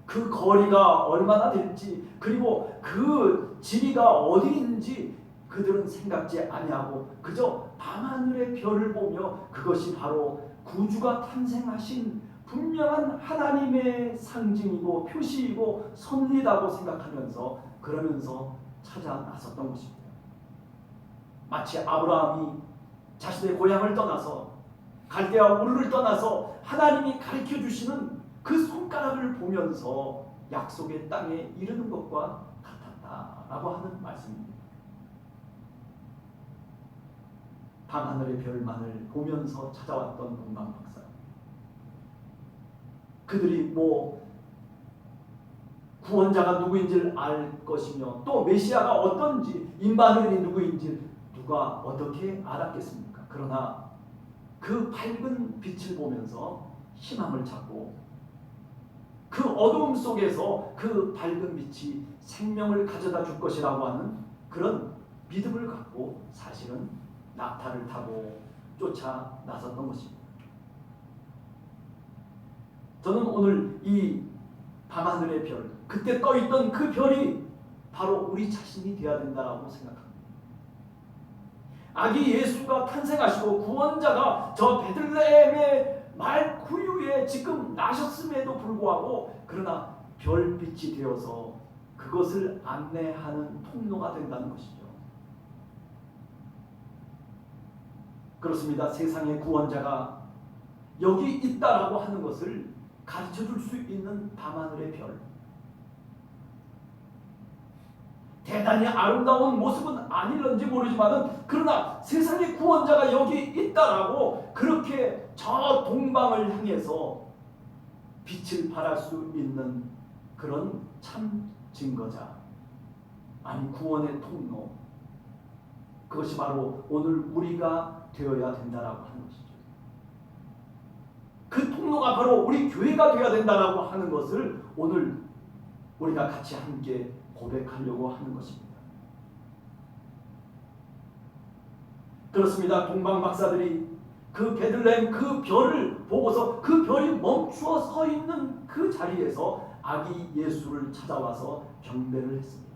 그 거리가 얼마나 될지 그리고 그 지리가 어디인지 그들은 생각지 아니하고 그저 밤하늘의 별을 보며 그것이 바로 구주가 탄생하신 분명한 하나님의 상징이고 표시이고 섭리다고 생각하면서 그러면서 찾아 나섰던 것입니다. 마치 아브라함이 자신의 고향을 떠나서 갈대아 우르를 떠나서 하나님이 가르쳐 주시는 그 손가락을 보면서 약속의 땅에 이르는 것과 같았다라고 하는 말씀입니다. 밤하늘의 별만을 보면서 찾아왔던 동방 박사. 그들이 구원자가 누구인지를 알 것이며 또 메시아가 어떤지 임마누엘이 누구인지 누가 어떻게 알았겠습니까? 그러나 그 밝은 빛을 보면서 희망을 찾고 그 어두움 속에서 그 밝은 빛이 생명을 가져다 줄 것이라고 하는 그런 믿음을 갖고 사실은 낙타를 타고 쫓아 나섰던 것입니다. 저는 오늘 이 밤하늘의 별, 그때 떠있던 그 별이 바로 우리 자신이 되어야 된다고 생각합니다. 아기 예수가 탄생하시고 구원자가 저 베들레헴의 말 구유에 지금 나셨음에도 불구하고 그러나 별빛이 되어서 그것을 안내하는 통로가 된다는 것이죠. 그렇습니다. 세상의 구원자가 여기 있다라고 하는 것을 가르쳐줄 수 있는 밤하늘의 별. 대단히 아름다운 모습은 아닐런지 모르지만은 그러나 세상의 구원자가 여기 있다라고 그렇게 저 동방을 향해서 빛을 발할 수 있는 그런 참 증거자, 아니 구원의 통로, 그것이 바로 오늘 우리가 되어야 된다라고 하는 것이죠. 그 통로가 바로 우리 교회가 되어야 된다라고 하는 것을 오늘 우리가 같이 함께 고백하려고 하는 것입니다. 그렇습니다. 동방 박사들이 그 베들레헴 그 별을 보고서 그 별이 멈추어 서 있는 그 자리에서 아기 예수를 찾아와서 경배를 했습니다.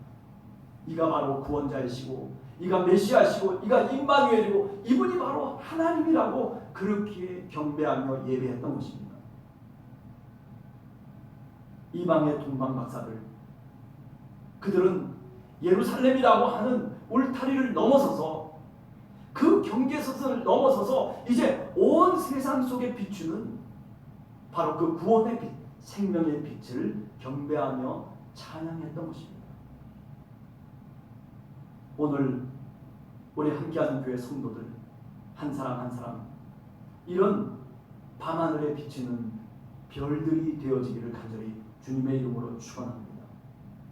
이가 바로 구원자이시고 이가 메시아시고 이가 임마누엘이고 이분이 바로 하나님이라고 그렇게 경배하며 예배했던 것입니다. 이방의 동방 박사들, 그들은 예루살렘이라고 하는 울타리를 넘어서서 그 경계선을 넘어서서 이제 온 세상 속에 비추는 바로 그 구원의 빛, 생명의 빛을 경배하며 찬양했던 것입니다. 오늘 우리 함께하는 교회 성도들 한 사람 한 사람 이런 밤하늘에 비치는 별들이 되어지기를 간절히 주님의 이름으로 축원합니다.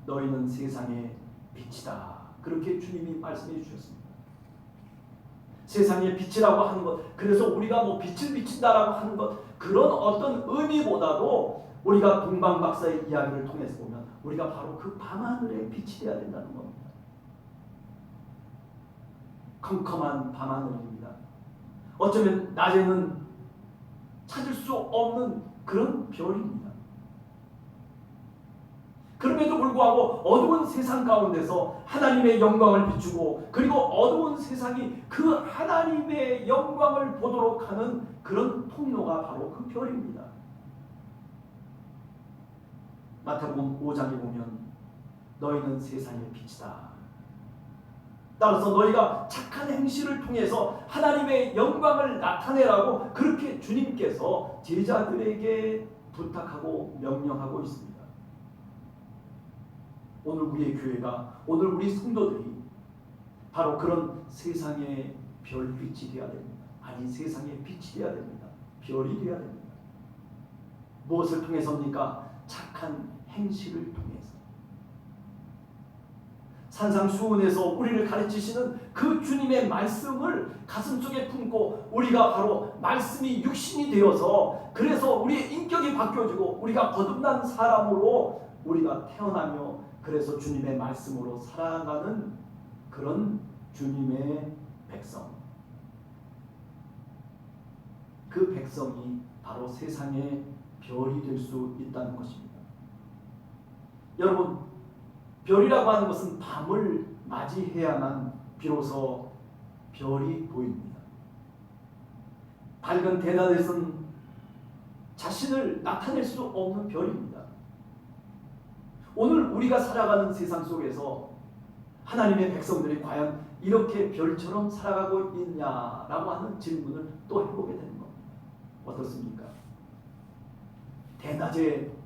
너희는 세상의 빛이다. 그렇게 주님이 말씀해 주셨습니다. 세상의 빛이라고 하는 것, 그래서 우리가 뭐 빛을 비친다라고 하는 것, 그런 어떤 의미보다도 우리가 동방 박사의 이야기를 통해서 보면 우리가 바로 그 밤하늘의 빛이 되어야 된다는 겁니다. 컴컴한 밤하늘입니다. 어쩌면 낮에는 찾을 수 없는 그런 별입니다. 그럼에도 불구하고 어두운 세상 가운데서 하나님의 영광을 비추고 그리고 어두운 세상이 그 하나님의 영광을 보도록 하는 그런 통로가 바로 그 별입니다. 마태복음 5장에 보면 너희는 세상의 빛이다. 따라서 너희가 착한 행실을 통해서 하나님의 영광을 나타내라고 그렇게 주님께서 제자들에게 부탁하고 명령하고 있습니다. 오늘 우리의 교회가, 오늘 우리 성도들이 바로 그런 세상의 별빛이 되어야 됩니다. 아니 세상의 빛이 되어야 됩니다. 별이 되어야 됩니다. 무엇을 통해서입니까? 착한 행실을 통해서. 산상수훈에서 우리를 가르치시는 그 주님의 말씀을 가슴속에 품고 우리가 바로 말씀이 육신이 되어서 그래서 우리의 인격이 바뀌어지고 우리가 거듭난 사람으로 우리가 태어나며 그래서 주님의 말씀으로 살아가는 그런 주님의 백성. 그 백성이 바로 세상의 별이 될 수 있다는 것입니다. 여러분, 별이라고 하는 것은 밤을 맞이해야만 비로소 별이 보입니다. 밝은 대낮에서는 자신을 나타낼 수 없는 별입니다. 오늘 우리가 살아가는 세상 속에서 하나님의 백성들이 과연 이렇게 별처럼 살아가고 있냐라고 하는 질문을 또 해보게 되는 겁니다. 어떻습니까? 대낮에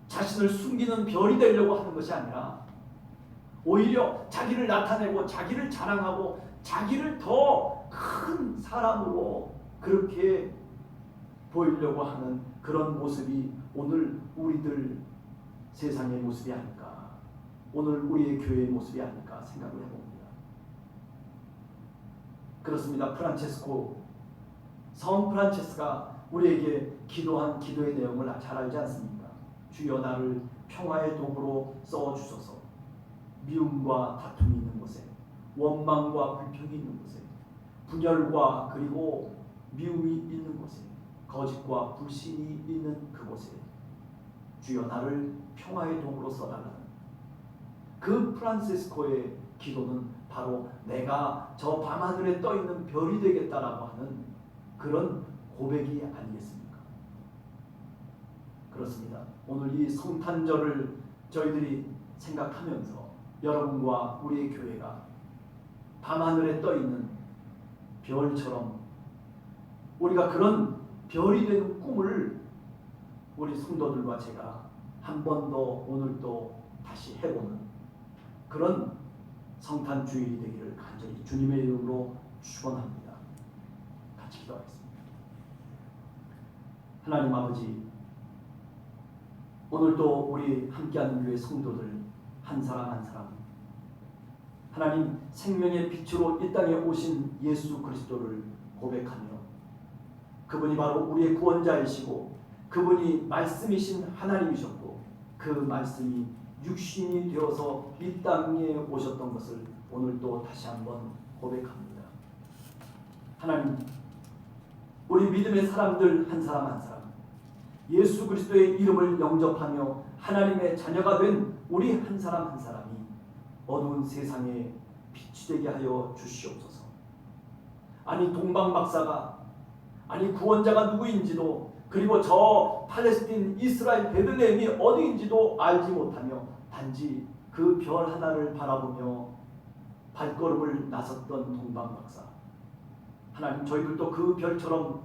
자신을 숨기는 별이 되려고 하는 것이 아니라 오히려 자기를 나타내고 자기를 자랑하고 자기를 더 큰 사람으로 그렇게 보이려고 하는 그런 모습이 오늘 우리들 세상의 모습이 아닐까, 오늘 우리의 교회의 모습이 아닐까 생각을 해봅니다. 그렇습니다. 성 프란체스가 우리에게 기도한 기도의 내용을 잘 알지 않습니까? 주여 나를 평화의 도구로 써주소서. 미움과 다툼이 있는 곳에, 원망과 불평이 있는 곳에, 분열과 그리고 미움이 있는 곳에, 거짓과 불신이 있는 그곳에 주여 나를 평화의 도구로 써달라는 그 프란시스코의 기도는 바로 내가 저 밤하늘에 떠있는 별이 되겠다라고 하는 그런 고백이 아니겠습니까? 그렇습니다. 오늘 이 성탄절을 저희들이 생각하면서 여러분과 우리의 교회가 밤하늘에 떠있는 별처럼 우리가 그런 별이 되는 꿈을 우리 성도들과 제가 한 번 더 오늘도 다시 해보는 그런 성탄 주일이 되기를 간절히 주님의 이름으로 축원합니다. 같이 기도하겠습니다. 하나님 아버지, 오늘도 우리 함께하는 교회 성도들 한 사람 한 사람 하나님 생명의 빛으로 이 땅에 오신 예수 그리스도를 고백하며 그분이 바로 우리의 구원자이시고 그분이 말씀이신 하나님이셨고 그 말씀이 육신이 되어서 이 땅에 오셨던 것을 오늘도 다시 한번 고백합니다. 하나님, 우리 믿음의 사람들 한 사람 한 사람 예수 그리스도의 이름을 영접하며 하나님의 자녀가 된 우리 한 사람 한 사람이 어두운 세상에 빛이 되게 하여 주시옵소서. 아니 동방박사가 아니 구원자가 누구인지도 그리고 저 팔레스틴 이스라엘 베들레헴이 어디인지도 알지 못하며 단지 그 별 하나를 바라보며 발걸음을 나섰던 동방박사, 하나님 저희들도 그 별처럼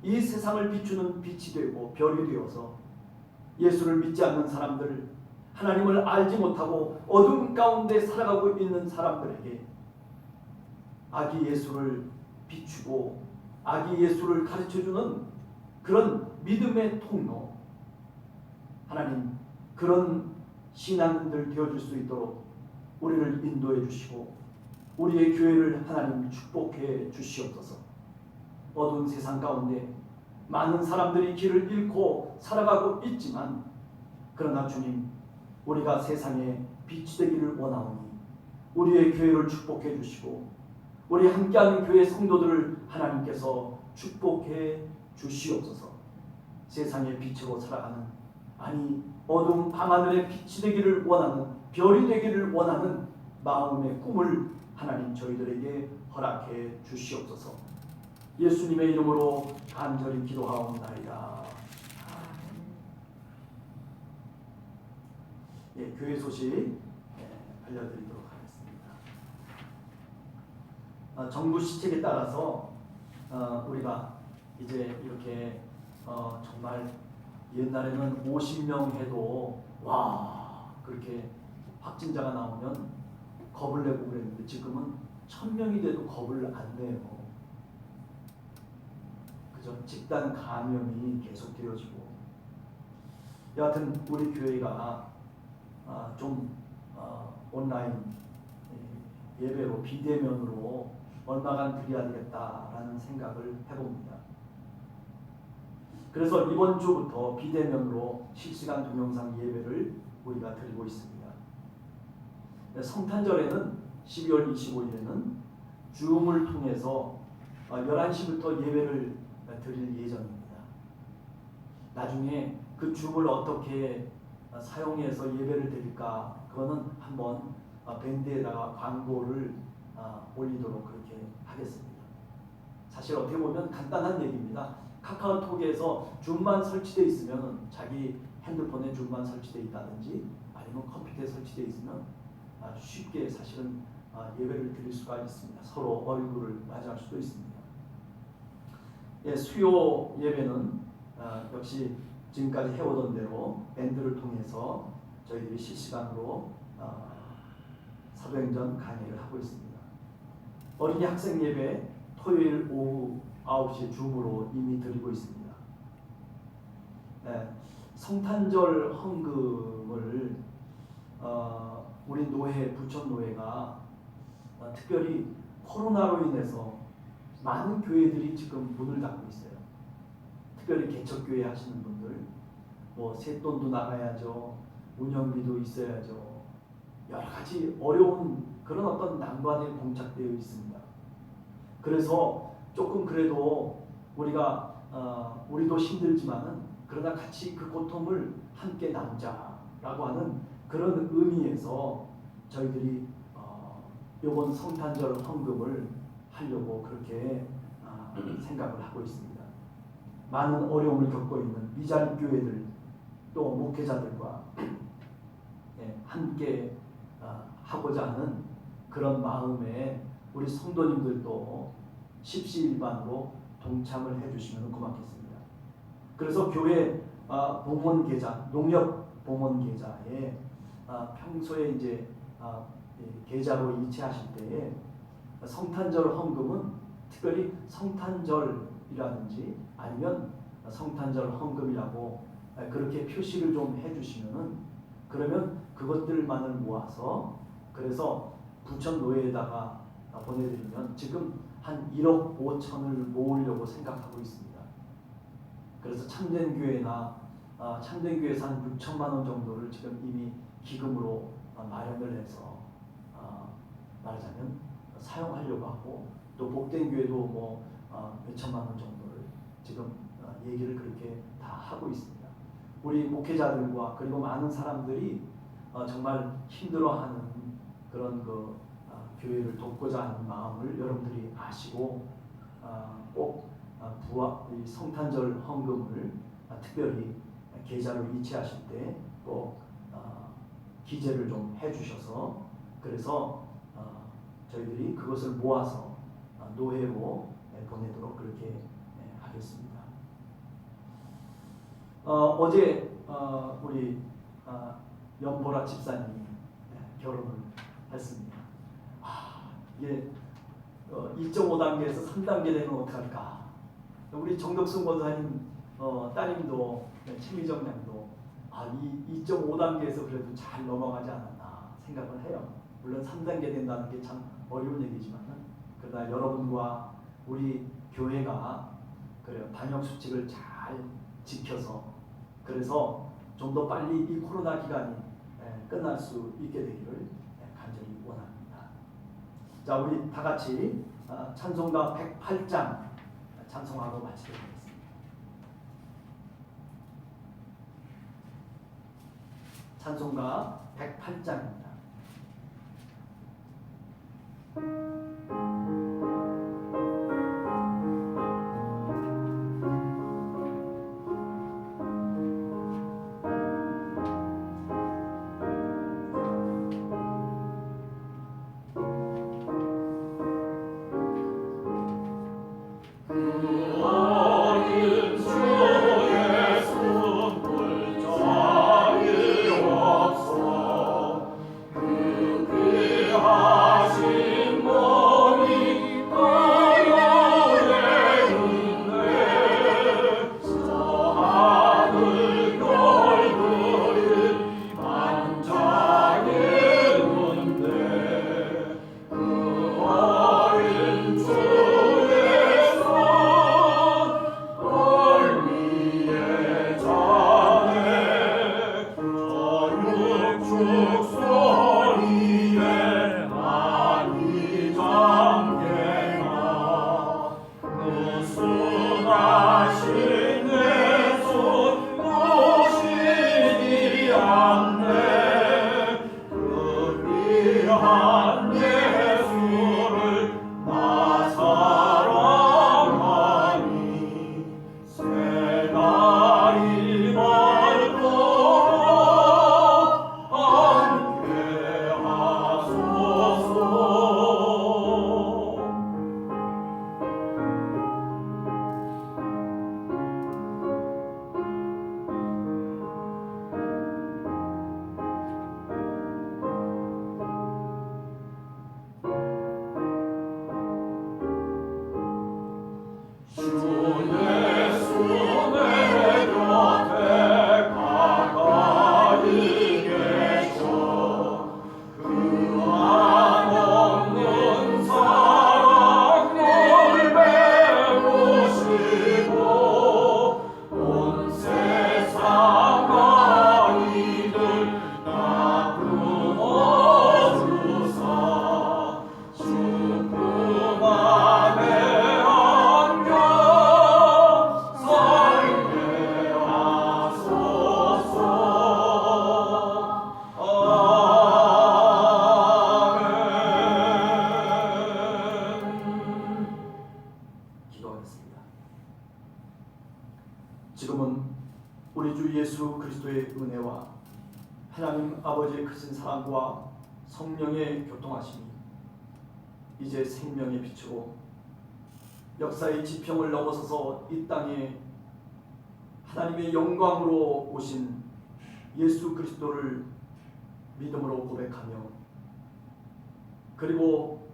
이 세상을 비추는 빛이 되고 별이 되어서 예수를 믿지 않는 사람들, 하나님을 알지 못하고 어둠 가운데 살아가고 있는 사람들에게 아기 예수를 비추고 아기 예수를 가르쳐주는 그런 믿음의 통로, 하나님 그런 신앙인들 되어줄 수 있도록 우리를 인도해 주시고 우리의 교회를 하나님 축복해 주시옵소서. 어두운 세상 가운데 많은 사람들이 길을 잃고 살아가고 있지만 그러나 주님, 우리가 세상에 빛이 되기를 원하오니 우리의 교회를 축복해 주시고 우리 함께하는 교회 성도들을 하나님께서 축복해 주시옵소서. 세상의 빛으로 살아가는, 아니 어두운 밤하늘의 빛이 되기를 원하는, 별이 되기를 원하는 마음의 꿈을 하나님 저희들에게 허락해 주시옵소서. 예수님의 이름으로 간절히 기도하옵나이다. 예, 교회 소식 알려드리도록 하겠습니다. 정부 시책에 따라서 우리가 이제 이렇게 정말 옛날에는 50명 해도 와 그렇게 확진자가 나오면 겁을 내고 그랬는데 지금은 1000명이 돼도 겁을 안 내요. 그죠? 집단 감염이 계속 되어지고, 여하튼 우리 교회가 좀 온라인 예배로 비대면으로 얼마간 드려야 되겠다라는 생각을 해봅니다. 그래서 이번 주부터 비대면으로 실시간 동영상 예배를 우리가 드리고 있습니다. 성탄절에는 12월 25일에는 줌을 통해서 11시부터 예배를 드릴 예정입니다. 나중에 그 줌을 어떻게 사용해서 예배를 드릴까, 그거는 한번 밴드에다가 광고를 올리도록 그렇게 하겠습니다. 사실 어떻게 보면 간단한 얘기입니다. 카카오톡에서 줌만 설치되어 있으면 자기 핸드폰에 줌만 설치되어 있다든지 아니면 컴퓨터에 설치되어 있으면 쉽게 사실은 예배를 드릴 수가 있습니다. 서로 얼굴을 맞이할 수도 있습니다. 예, 수요 예배는 역시 지금까지 해오던 대로 밴드를 통해서 저희들이 실시간으로 사도행전 강의를 하고 있습니다. 어린이 학생 예배 토요일 오후 9시 줌으로 이미 드리고 있습니다. 성탄절 헌금을 우리 노회, 부천노회가 특별히 코로나로 인해서 많은 교회들이 지금 문을 닫고 있어요. 특별히 개척교회 하시는 분들, 뭐 세돈도 나가야죠, 운영비도 있어야죠, 여러 가지 어려운 그런 어떤 난관에 봉착되어 있습니다. 그래서 조금 그래도 우리도 힘들지만은 그러나 같이 그 고통을 함께 나누자라고 하는 그런 의미에서 저희들이 이번 성탄절 헌금을 하려고 그렇게 생각을 하고 있습니다. 많은 어려움을 겪고 있는 미자립 교회들 또 목회자들과 함께 하고자 하는 그런 마음에 우리 성도님들도 십시일반으로 동참을 해주시면 고맙겠습니다. 그래서 교회 봉헌 계좌, 농협 봉헌 계좌에 평소에 이제 계좌로 이체하실 때에 성탄절 헌금은 특별히 성탄절이라든지 아니면 성탄절 헌금이라고 그렇게 표시를 좀 해주시면은, 그러면 그것들만을 모아서 그래서 부천 노예에다가 보내드리면 지금 한 1억 5천을 모으려고 생각하고 있습니다. 그래서 참된교회나 참된교회에서 한 6천만 원 정도를 지금 이미 기금으로 마련을 해서 말하자면 사용하려고 하고, 또 복된교회도 뭐 몇천만 원 정도를 지금 얘기를 그렇게 다 하고 있습니다. 우리 목회자들과 그리고 많은 사람들이 정말 힘들어하는 그런 교회를 돕고자 하는 마음을 여러분들이 아시고 꼭 이 성탄절 헌금을 특별히 계좌로 이체하실 때 꼭 기재를 좀 해주셔서, 그래서 저희들이 그것을 모아서 노회로 보내도록 그렇게 하겠습니다. 어제 우리 연보라 집사님이 결혼을 했습니다. 이게 2.5단계에서 3단계 되면 어떡할까? 우리 정덕순 권사님 따님도 최미정 양도 이 2.5단계에서 그래도 잘 넘어가지 않았나 생각을 해요. 물론 3단계 된다는 게 참 어려운 얘기지만, 그러나 여러분과 우리 교회가 그래요, 방역 수칙을 잘 지켜서 그래서 좀 더 빨리 이 코로나 기간이 끝날 수 있게 되기를 간절히 원합니다. 자, 우리 다 같이 찬송가 108장 찬송하고 마치도록 하겠습니다. 찬송가 108장입니다. 지금은 우리 주 예수 그리스도의 은혜와 하나님 아버지의 크신 사랑과 성령의 교통하심이 이제 생명의 빛으로 역사의 지평을 넘어서서 이 땅에 하나님의 영광으로 오신 예수 그리스도를 믿음으로 고백하며 그리고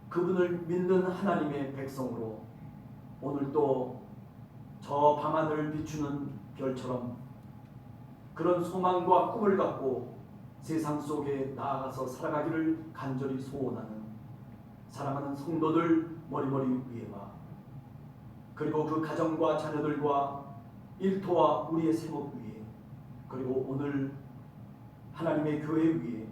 그분을 믿는 하나님의 백성으로 오늘도 저 밤하늘을 비추는 별처럼 그런 소망과 꿈을 갖고 세상 속에 나아가서 살아가기를 간절히 소원하는 사랑하는 성도들 머리머리 위에와 그리고 그 가정과 자녀들과 일터와 우리의 생업 위에 그리고 오늘 하나님의 교회 위에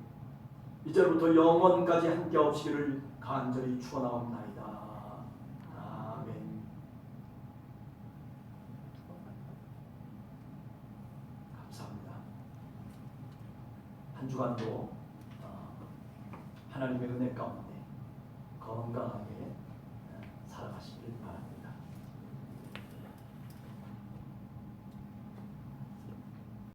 이제부터 영원까지 함께 하시기를 간절히 축원하옵나이다. 아멘. 감사합니다. 한 주간도 하나님의 은혜 가운데 건강하게 살아가시길